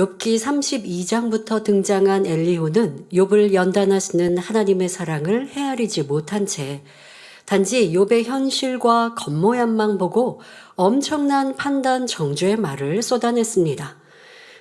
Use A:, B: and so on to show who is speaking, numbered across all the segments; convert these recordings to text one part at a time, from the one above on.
A: 욥기 32장부터 등장한 엘리후는 욥을 연단하시는 하나님의 사랑을 헤아리지 못한 채 단지 욥의 현실과 겉모양만 보고 엄청난 판단 정죄의 말을 쏟아냈습니다.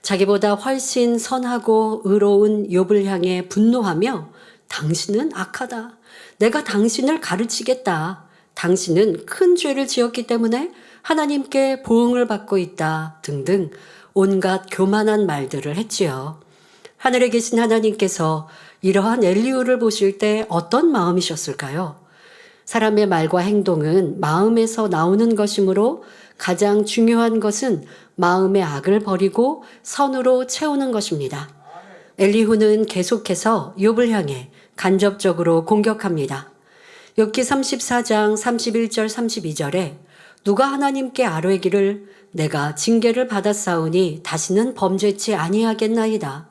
A: 자기보다 훨씬 선하고 의로운 욥을 향해 분노하며 당신은 악하다. 내가 당신을 가르치겠다. 당신은 큰 죄를 지었기 때문에 하나님께 보응을 받고 있다. 등등 온갖 교만한 말들을 했지요. 하늘에 계신 하나님께서 이러한 엘리후를 보실 때 어떤 마음이셨을까요? 사람의 말과 행동은 마음에서 나오는 것이므로 가장 중요한 것은 마음의 악을 버리고 선으로 채우는 것입니다. 엘리후는 계속해서 욥을 향해 간접적으로 공격합니다. 욥기 34장 31절 32절에 누가 하나님께 아뢰기를 내가 징계를 받았사오니 다시는 범죄치 아니하겠나이다.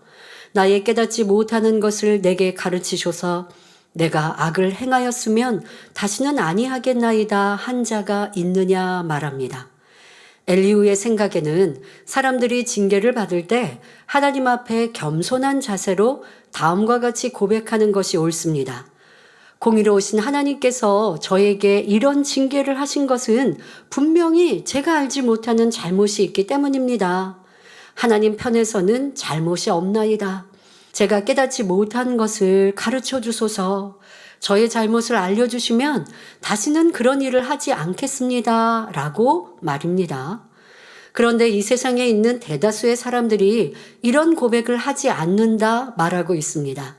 A: 나의 깨닫지 못하는 것을 내게 가르치소서. 내가 악을 행하였으면 다시는 아니하겠나이다 한 자가 있느냐 말합니다. 엘리후의 생각에는 사람들이 징계를 받을 때 하나님 앞에 겸손한 자세로 다음과 같이 고백하는 것이 옳습니다. 공의로우신 하나님께서 저에게 이런 징계를 하신 것은 분명히 제가 알지 못하는 잘못이 있기 때문입니다. 하나님 편에서는 잘못이 없나이다. 제가 깨닫지 못한 것을 가르쳐 주소서. 저의 잘못을 알려주시면 다시는 그런 일을 하지 않겠습니다. 라고 말입니다. 그런데 이 세상에 있는 대다수의 사람들이 이런 고백을 하지 않는다 말하고 있습니다.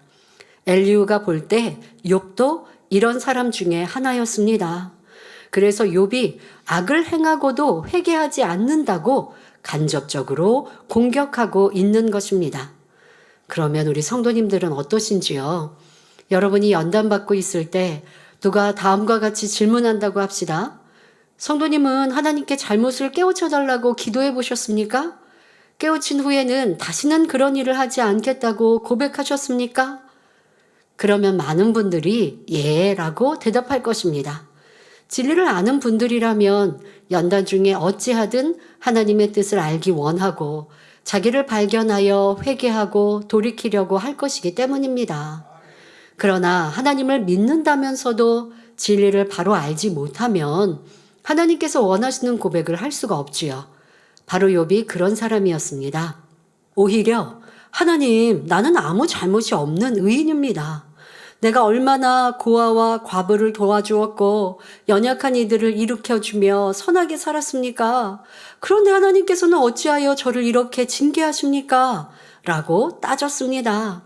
A: 엘리후가 볼 때 욥도 이런 사람 중에 하나였습니다. 그래서 욥이 악을 행하고도 회개하지 않는다고 간접적으로 공격하고 있는 것입니다. 그러면 우리 성도님들은 어떠신지요? 여러분이 연단받고 있을 때 누가 다음과 같이 질문한다고 합시다. 성도님은 하나님께 잘못을 깨우쳐달라고 기도해 보셨습니까? 깨우친 후에는 다시는 그런 일을 하지 않겠다고 고백하셨습니까? 그러면 많은 분들이 예 라고 대답할 것입니다. 진리를 아는 분들이라면 연단 중에 어찌하든 하나님의 뜻을 알기 원하고 자기를 발견하여 회개하고 돌이키려고 할 것이기 때문입니다. 그러나 하나님을 믿는다면서도 진리를 바로 알지 못하면 하나님께서 원하시는 고백을 할 수가 없지요. 바로 욥이 그런 사람이었습니다. 오히려 하나님, 나는 아무 잘못이 없는 의인입니다. 내가 얼마나 고아와 과부를 도와주었고 연약한 이들을 일으켜주며 선하게 살았습니까? 그런데 하나님께서는 어찌하여 저를 이렇게 징계하십니까? 라고 따졌습니다.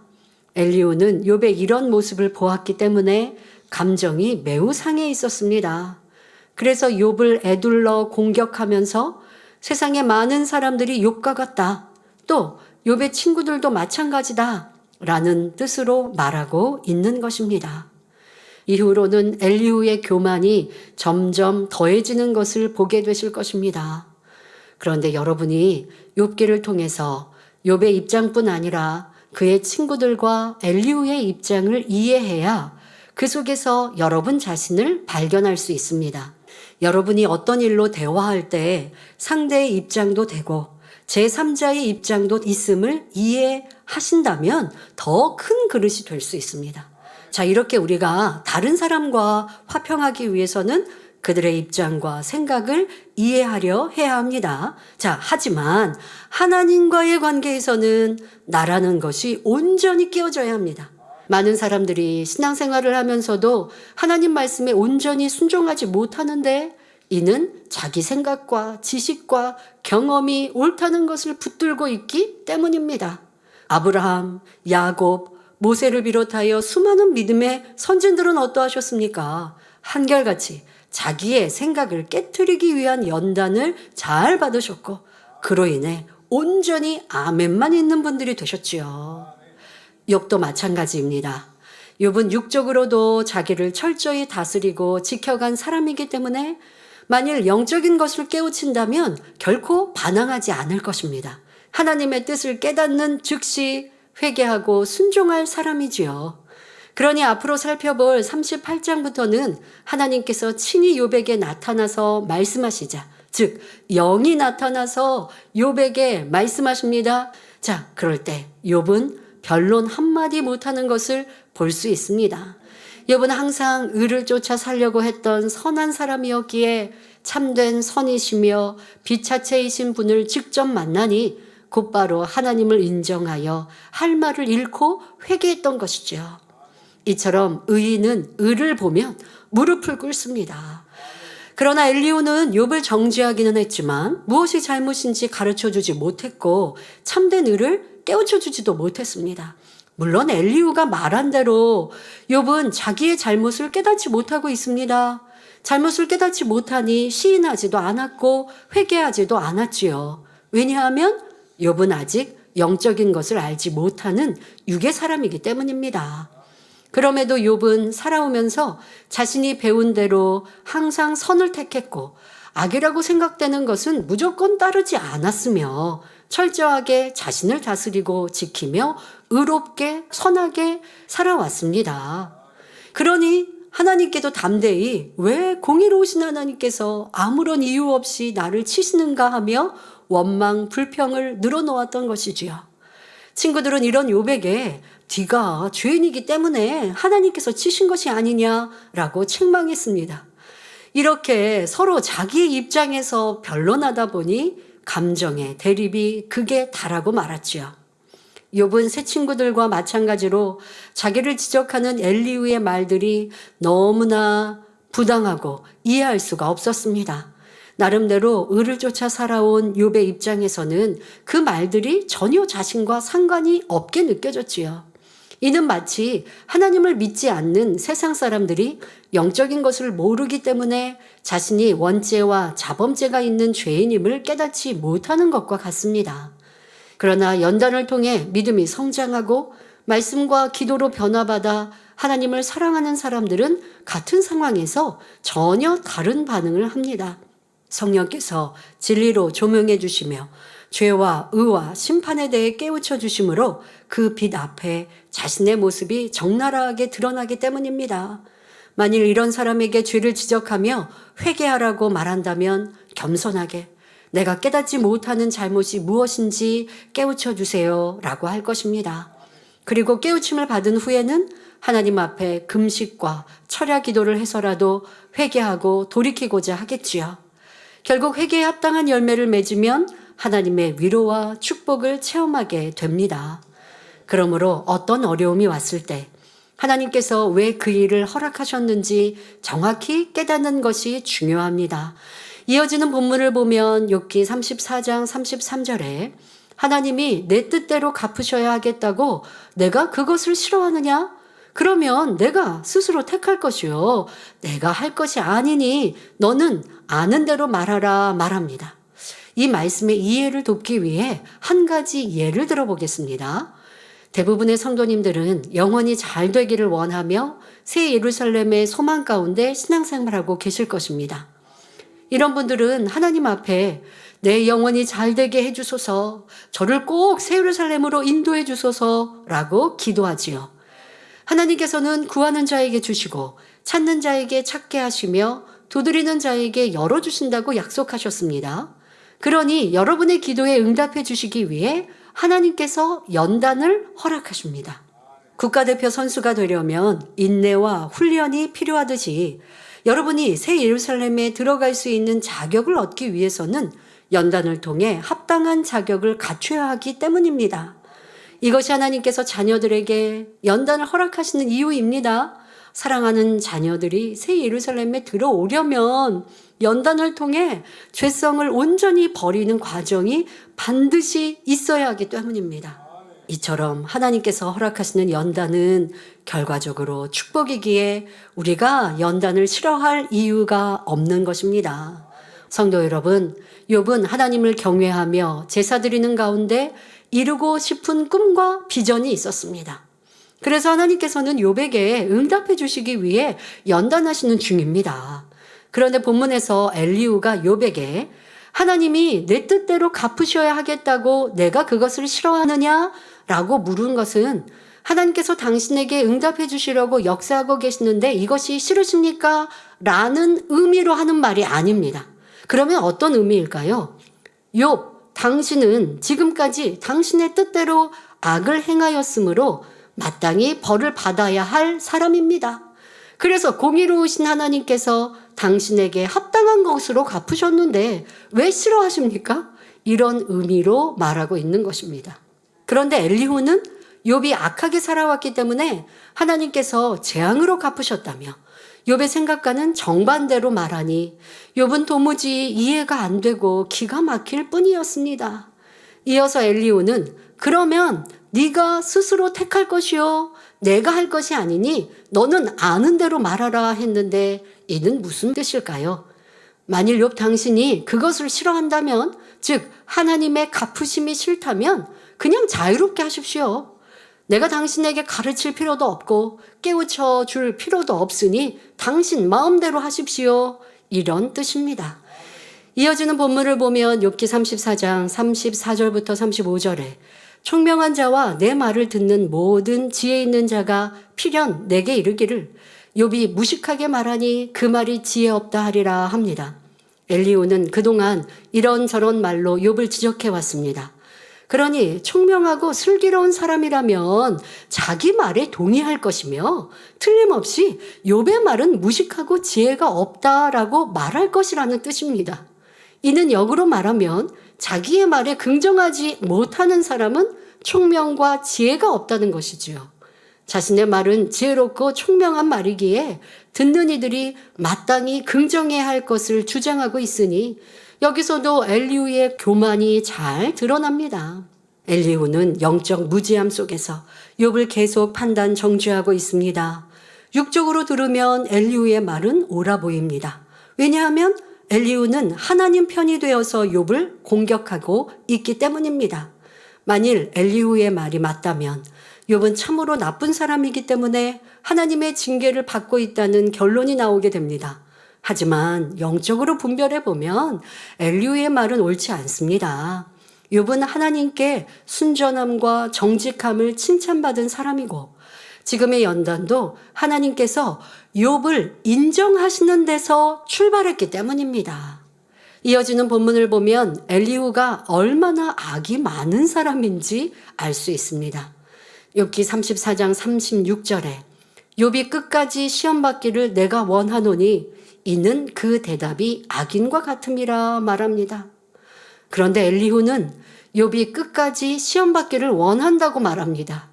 A: 엘리후는 욥의 이런 모습을 보았기 때문에 감정이 매우 상해 있었습니다. 그래서 욥을 에둘러 공격하면서 세상에 많은 사람들이 욥과 같다. 또 욥의 친구들도 마찬가지다. 라는 뜻으로 말하고 있는 것입니다. 이후로는 엘리후의 교만이 점점 더해지는 것을 보게 되실 것입니다. 그런데 여러분이 욥기를 통해서 욥의 입장뿐 아니라 그의 친구들과 엘리후의 입장을 이해해야 그 속에서 여러분 자신을 발견할 수 있습니다. 여러분이 어떤 일로 대화할 때 상대의 입장도 되고 제3자의 입장도 있음을 이해하신다면 더 큰 그릇이 될 수 있습니다. 자, 이렇게 우리가 다른 사람과 화평하기 위해서는 그들의 입장과 생각을 이해하려 해야 합니다. 자, 하지만 하나님과의 관계에서는 나라는 것이 온전히 끼워져야 합니다. 많은 사람들이 신앙생활을 하면서도 하나님 말씀에 온전히 순종하지 못하는데 이는 자기 생각과 지식과 경험이 옳다는 것을 붙들고 있기 때문입니다. 아브라함, 야곱, 모세를 비롯하여 수많은 믿음의 선진들은 어떠하셨습니까? 한결같이 자기의 생각을 깨트리기 위한 연단을 잘 받으셨고 그로 인해 온전히 아멘만 있는 분들이 되셨지요. 욥도 마찬가지입니다. 욥은 육적으로도 자기를 철저히 다스리고 지켜간 사람이기 때문에 만일 영적인 것을 깨우친다면 결코 반항하지 않을 것입니다. 하나님의 뜻을 깨닫는 즉시 회개하고 순종할 사람이지요. 그러니 앞으로 살펴볼 38장부터는 하나님께서 친히 욥에게 나타나서 말씀하시자, 즉 영이 나타나서 욥에게 말씀하십니다. 자, 그럴 때 욥은 변론 한마디 못하는 것을 볼 수 있습니다. 욥은 항상 의를 쫓아 살려고 했던 선한 사람이었기에 참된 선이시며 비차체이신 분을 직접 만나니 곧바로 하나님을 인정하여 할 말을 잃고 회개했던 것이죠. 이처럼 의인은 의를 보면 무릎을 꿇습니다. 그러나 엘리후는 욥을 정죄하기는 했지만 무엇이 잘못인지 가르쳐주지 못했고 참된 의를 깨우쳐주지도 못했습니다. 물론 엘리후가 말한 대로 욥은 자기의 잘못을 깨닫지 못하고 있습니다. 잘못을 깨닫지 못하니 시인하지도 않았고 회개하지도 않았지요. 왜냐하면 욥은 아직 영적인 것을 알지 못하는 육의 사람이기 때문입니다. 그럼에도 욥은 살아오면서 자신이 배운 대로 항상 선을 택했고 악이라고 생각되는 것은 무조건 따르지 않았으며 철저하게 자신을 다스리고 지키며 의롭게 선하게 살아왔습니다. 그러니 하나님께도 담대히 왜 공의로우신 하나님께서 아무런 이유 없이 나를 치시는가 하며 원망, 불평을 늘어놓았던 것이지요. 친구들은 이런 욥에게 네가 죄인이기 때문에 하나님께서 치신 것이 아니냐라고 책망했습니다. 이렇게 서로 자기의 입장에서 변론하다 보니 감정의 대립이 극에 달하고 말았지요. 욥은 새 친구들과 마찬가지로 자기를 지적하는 엘리후의 말들이 너무나 부당하고 이해할 수가 없었습니다. 나름대로 의를 쫓아 살아온 욥의 입장에서는 그 말들이 전혀 자신과 상관이 없게 느껴졌지요. 이는 마치 하나님을 믿지 않는 세상 사람들이 영적인 것을 모르기 때문에 자신이 원죄와 자범죄가 있는 죄인임을 깨닫지 못하는 것과 같습니다. 그러나 연단을 통해 믿음이 성장하고 말씀과 기도로 변화받아 하나님을 사랑하는 사람들은 같은 상황에서 전혀 다른 반응을 합니다. 성령께서 진리로 조명해 주시며 죄와 의와 심판에 대해 깨우쳐 주심으로 그 빛 앞에 자신의 모습이 적나라하게 드러나기 때문입니다. 만일 이런 사람에게 죄를 지적하며 회개하라고 말한다면 겸손하게 내가 깨닫지 못하는 잘못이 무엇인지 깨우쳐 주세요 라고 할 것입니다. 그리고 깨우침을 받은 후에는 하나님 앞에 금식과 철야 기도를 해서라도 회개하고 돌이키고자 하겠지요. 결국 회개에 합당한 열매를 맺으면 하나님의 위로와 축복을 체험하게 됩니다. 그러므로 어떤 어려움이 왔을 때 하나님께서 왜 그 일을 허락하셨는지 정확히 깨닫는 것이 중요합니다. 이어지는 본문을 보면 욥기 34장 33절에 하나님이 내 뜻대로 갚으셔야 하겠다고 내가 그것을 싫어하느냐? 그러면 내가 스스로 택할 것이요. 내가 할 것이 아니니 너는 아는 대로 말하라 말합니다. 이 말씀의 이해를 돕기 위해 한 가지 예를 들어보겠습니다. 대부분의 성도님들은 영원히 잘 되기를 원하며 새 예루살렘의 소망 가운데 신앙생활하고 계실 것입니다. 이런 분들은 하나님 앞에 내 영혼이 잘 되게 해주소서, 저를 꼭 새 예루살렘으로 인도해 주소서라고 기도하지요. 하나님께서는 구하는 자에게 주시고 찾는 자에게 찾게 하시며 두드리는 자에게 열어주신다고 약속하셨습니다. 그러니 여러분의 기도에 응답해 주시기 위해 하나님께서 연단을 허락하십니다. 국가대표 선수가 되려면 인내와 훈련이 필요하듯이 여러분이 새 예루살렘에 들어갈 수 있는 자격을 얻기 위해서는 연단을 통해 합당한 자격을 갖춰야 하기 때문입니다. 이것이 하나님께서 자녀들에게 연단을 허락하시는 이유입니다. 사랑하는 자녀들이 새 예루살렘에 들어오려면 연단을 통해 죄성을 온전히 버리는 과정이 반드시 있어야 하기 때문입니다. 이처럼 하나님께서 허락하시는 연단은 결과적으로 축복이기에 우리가 연단을 싫어할 이유가 없는 것입니다. 성도 여러분, 욥은 하나님을 경외하며 제사 드리는 가운데 이루고 싶은 꿈과 비전이 있었습니다. 그래서 하나님께서는 욥에게 응답해 주시기 위해 연단하시는 중입니다. 그런데 본문에서 엘리후가 욥에게 하나님이 내 뜻대로 갚으셔야 하겠다고 내가 그것을 싫어하느냐? 라고 물은 것은 하나님께서 당신에게 응답해 주시려고 역사하고 계시는데 이것이 싫으십니까? 라는 의미로 하는 말이 아닙니다. 그러면 어떤 의미일까요? 욥, 당신은 지금까지 당신의 뜻대로 악을 행하였으므로 마땅히 벌을 받아야 할 사람입니다. 그래서 공의로우신 하나님께서 당신에게 합당한 것으로 갚으셨는데 왜 싫어하십니까? 이런 의미로 말하고 있는 것입니다. 그런데 엘리후는 욥이 악하게 살아왔기 때문에 하나님께서 재앙으로 갚으셨다며 욥의 생각과는 정반대로 말하니 욥은 도무지 이해가 안 되고 기가 막힐 뿐이었습니다. 이어서 엘리후는 그러면 네가 스스로 택할 것이요 내가 할 것이 아니니 너는 아는 대로 말하라 했는데 이는 무슨 뜻일까요? 만일 욥 당신이 그것을 싫어한다면, 즉 하나님의 갚으심이 싫다면 그냥 자유롭게 하십시오. 내가 당신에게 가르칠 필요도 없고 깨우쳐 줄 필요도 없으니 당신 마음대로 하십시오. 이런 뜻입니다. 이어지는 본문을 보면 욥기 34장 34절부터 35절에 총명한 자와 내 말을 듣는 모든 지혜 있는 자가 필연 내게 이르기를 욥이 무식하게 말하니 그 말이 지혜 없다 하리라 합니다. 엘리후는 그동안 이런저런 말로 욥을 지적해 왔습니다. 그러니 총명하고 슬기로운 사람이라면 자기 말에 동의할 것이며 틀림없이 욥의 말은 무식하고 지혜가 없다라고 말할 것이라는 뜻입니다. 이는 역으로 말하면 자기의 말에 긍정하지 못하는 사람은 총명과 지혜가 없다는 것이지요. 자신의 말은 지혜롭고 총명한 말이기에 듣는 이들이 마땅히 긍정해야 할 것을 주장하고 있으니 여기서도 엘리후의 교만이 잘 드러납니다. 엘리후는 영적 무지함 속에서 욥을 계속 판단 정죄하고 있습니다. 육적으로 들으면 엘리후의 말은 옳아 보입니다. 왜냐하면 엘리후는 하나님 편이 되어서 욥을 공격하고 있기 때문입니다. 만일 엘리후의 말이 맞다면 욥은 참으로 나쁜 사람이기 때문에 하나님의 징계를 받고 있다는 결론이 나오게 됩니다. 하지만 영적으로 분별해 보면 엘리후의 말은 옳지 않습니다. 욥은 하나님께 순전함과 정직함을 칭찬받은 사람이고 지금의 연단도 하나님께서 욥을 인정하시는 데서 출발했기 때문입니다. 이어지는 본문을 보면 엘리후가 얼마나 악이 많은 사람인지 알 수 있습니다. 욥기 34장 36절에 욥이 끝까지 시험받기를 내가 원하노니 이는 그 대답이 악인과 같음이라 말합니다. 그런데 엘리후는 욥이 끝까지 시험받기를 원한다고 말합니다.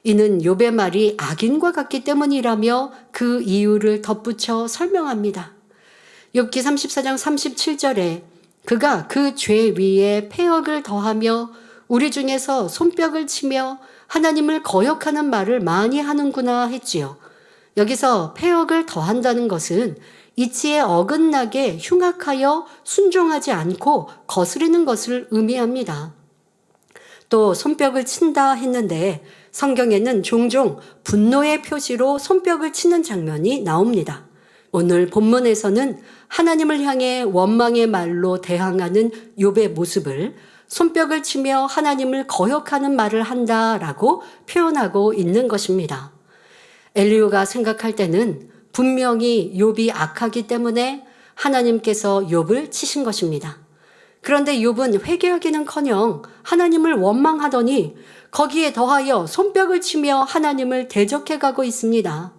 A: 이는 욥의 말이 악인과 같기 때문이라며 그 이유를 덧붙여 설명합니다. 욥기 34장 37절에 그가 그 죄 위에 패역을 더하며 우리 중에서 손뼉을 치며 하나님을 거역하는 말을 많이 하는구나 했지요. 여기서 패역을 더한다는 것은 이치에 어긋나게 흉악하여 순종하지 않고 거스르는 것을 의미합니다. 또 손뼉을 친다 했는데 성경에는 종종 분노의 표시로 손뼉을 치는 장면이 나옵니다. 오늘 본문에서는 하나님을 향해 원망의 말로 대항하는 욥의 모습을 손뼉을 치며 하나님을 거역하는 말을 한다라고 표현하고 있는 것입니다. 엘리후가 생각할 때는 분명히 욥이 악하기 때문에 하나님께서 욥을 치신 것입니다. 그런데 욥은 회개하기는커녕 하나님을 원망하더니 거기에 더하여 손뼉을 치며 하나님을 대적해가고 있습니다.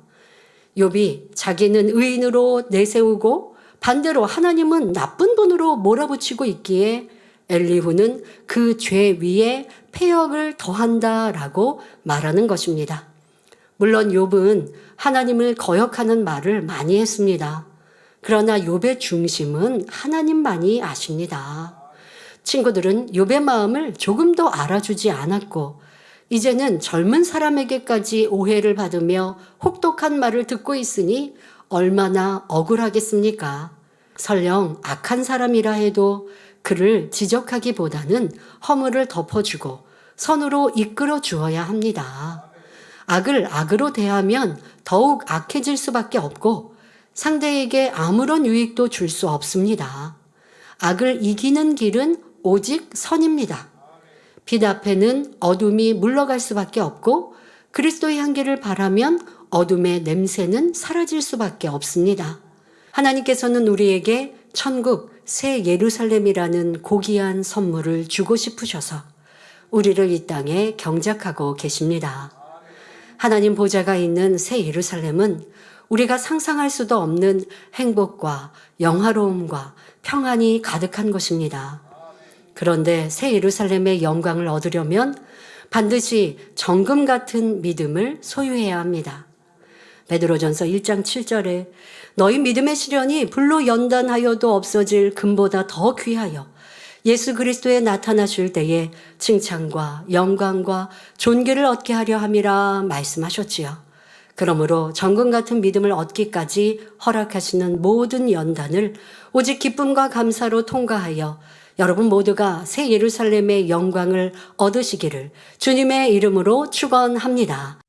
A: 욥이 자기는 의인으로 내세우고 반대로 하나님은 나쁜 분으로 몰아붙이고 있기에 엘리후는 그 죄 위에 패역을 더한다라고 말하는 것입니다. 물론 욥은 하나님을 거역하는 말을 많이 했습니다. 그러나 욥의 중심은 하나님만이 아십니다. 친구들은 욥의 마음을 조금 더 알아주지 않았고 이제는 젊은 사람에게까지 오해를 받으며 혹독한 말을 듣고 있으니 얼마나 억울하겠습니까? 설령 악한 사람이라 해도 그를 지적하기보다는 허물을 덮어주고 선으로 이끌어 주어야 합니다. 악을 악으로 대하면 더욱 악해질 수밖에 없고 상대에게 아무런 유익도 줄 수 없습니다. 악을 이기는 길은 오직 선입니다. 빛 앞에는 어둠이 물러갈 수밖에 없고 그리스도의 향기를 바라면 어둠의 냄새는 사라질 수밖에 없습니다. 하나님께서는 우리에게 천국, 새 예루살렘이라는 고귀한 선물을 주고 싶으셔서 우리를 이 땅에 경작하고 계십니다. 하나님 보좌가 있는 새 예루살렘은 우리가 상상할 수도 없는 행복과 영화로움과 평안이 가득한 것입니다. 그런데 새 예루살렘의 영광을 얻으려면 반드시 정금 같은 믿음을 소유해야 합니다. 베드로전서 1장 7절에 너희 믿음의 시련이 불로 연단하여도 없어질 금보다 더 귀하여 예수 그리스도에 나타나실 때에 칭찬과 영광과 존귀를 얻게 하려 함이라 말씀하셨지요. 그러므로 정금 같은 믿음을 얻기까지 허락하시는 모든 연단을 오직 기쁨과 감사로 통과하여 여러분 모두가 새 예루살렘의 영광을 얻으시기를 주님의 이름으로 축원합니다.